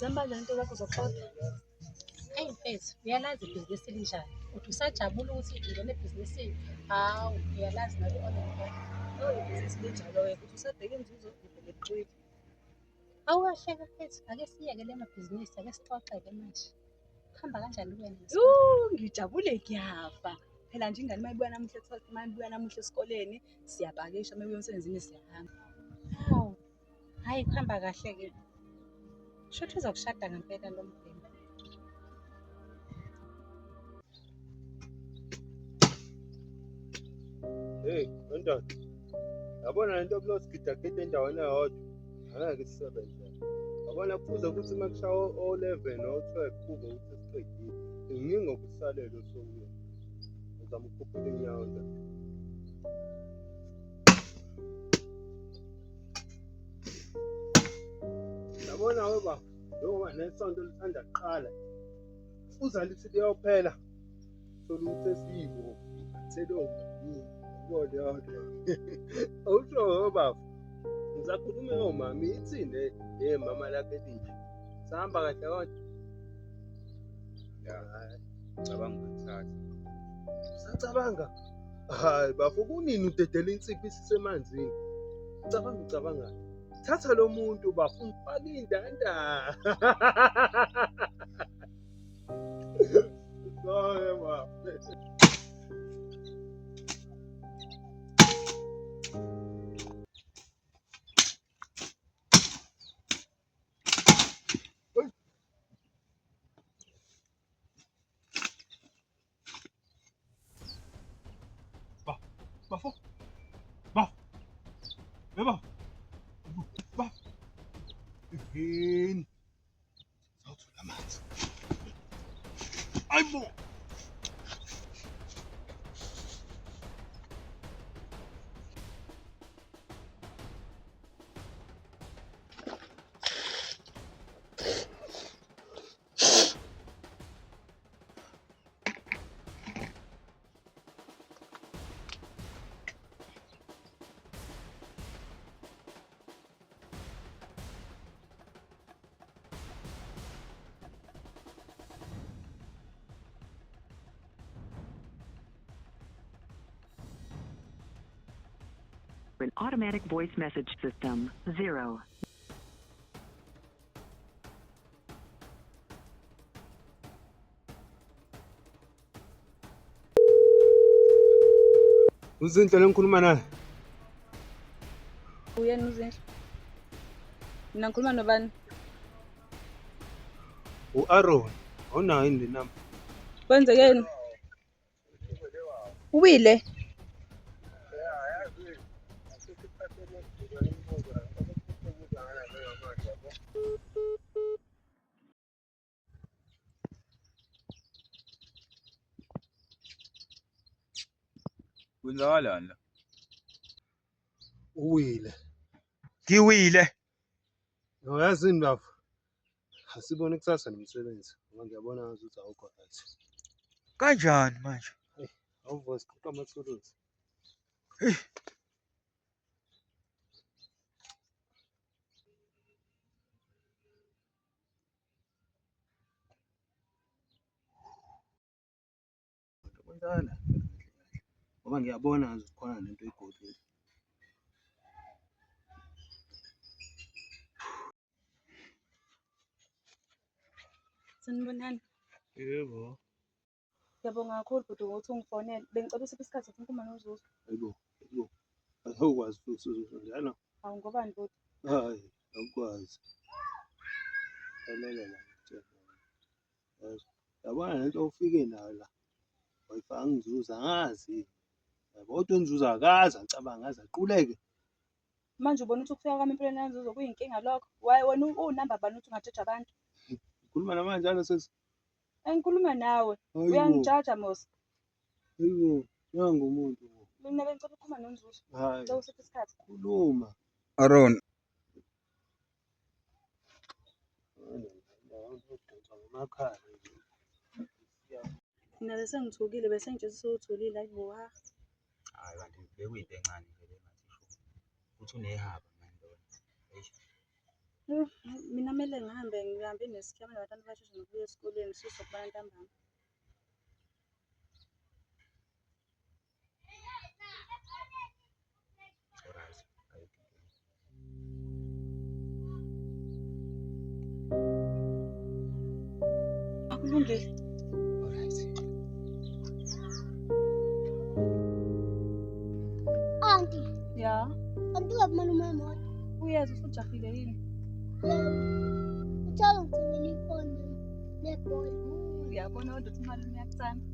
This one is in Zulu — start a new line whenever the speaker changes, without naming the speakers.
Zambanje into zakho zokuxoxa.
Hey mfethu, uyalazi ibhizinisi linjani? Uthi usajabula ukuthi ungene ebhizinisini? Hawu, uyalazi nalo i-online.
Ibhizinisi linjalo wena uthi usadeka inzuzo uvele ebucwini.
Awukahleka mfethu, ake siyeke le mabhizinisi, ake sixoxe-ke manje. Kuhamba kanjani kuwena?
Ngijabule kuyafa. Phela nje ingane mayibuya namuhla esikoleni siyapakisha, mayibuya emsebenzini siyahamba.
Hawu, hhayi kuhamba kahle-ke. Shuthi uzokushada ngempela lo mbhemu.
Hey, ndoda. Yabona lento kulosigidagida endaweni eyodwa. Angeke sisebenze. Yabona kufuze ukuthi makushaya o-11 o-12 kube ukuthi siqedile. Nginingi okusalele sokuyo. Uzama ukukhuphula inyawo nje. Yabona weba, njengoba nesonto lisanda kuqala. Kufuze lithi liyophela. Soluthi esiyibo. Selonga. Kodwa awusho baba ngisakhuluma nomama ithini mama lakhe elinje sahamba kahle kodwa hayi cabanga ukuthatha usacabanga hayi bafu kunini udedela insipho isisemanzini ucabanga thatha lo muntu bafu mfaka indanda sorry baba Again. Sawuthola amanzi. Ayibo.
An automatic voice message system 0.
Uzinhle lengikhuluma naye.
Uyena uzinhle. Mina ngikhuluma nobani?
U-Aaron, awunayo yini le namba?
Kwenzekeni? Uwile?
Kwenzakalani la?
Uwile.
Ngiwile.
Uyazini bafo? Asibone kusasa nomsebenzi. Ngoba ngiyabona ngazuthi awukho right.
Kanjani manje?
Awuvuka siqoqa amathuluzi.
Hey.
Kwenzakala. Ngoba ngiyabona ngazuthi khona lento egodini.
Sanibonani.
Yebo.
Ngiyabonga kakhulu bhuti ukuthi ungifonele. Bengicela usiphe isikhathi sokukhuluma noZuzu.
Hayibo. Awukwazi futhi njalo.
Hawu ngobani bhuti?
Hayi, awukwazi. Lalela la. Yabona lento ufike nayo la. Wayifaka ngizuza ngazi. Yabo kodwa ngizuza akazi acabanga ngazi aquleke.
Manje ubona ukuthi ukufika kwami empilweni yaNzuzo kuyinkinga lokho. Wena unamba bani ukuthi ungajaja abantu?
Ukhuluma namanjalo sesi.
Engikhuluma nawe. Uyangijaja mos.
Hayibo, nangu umuntu.
Mina bengicela ukukhuluma noZuzu.
Hayi.
Ngicela usiphe isikhathi.
Khuluma.
Aaron.
Emakhaya.
Mina bese ngithukile bese ngitshela sewuthulile hayibo ha.
Hayi kanti bekuyinto encane nje le ngathi sho. Uthi unehaba manje lona.
Mina kumele ngihambe nesikhathi abantwana basheshe nokubuya esikoleni sizokubana ntambama.
Alright.
Akulungile.
Alright.
Auntie,
Ya,
auntie wakumaluma emoto.
uyeza usujahile yini?
Uthole ngithengele ifoni nebhola.
Uyabona kodwa ukuthi imali uyakuthanda.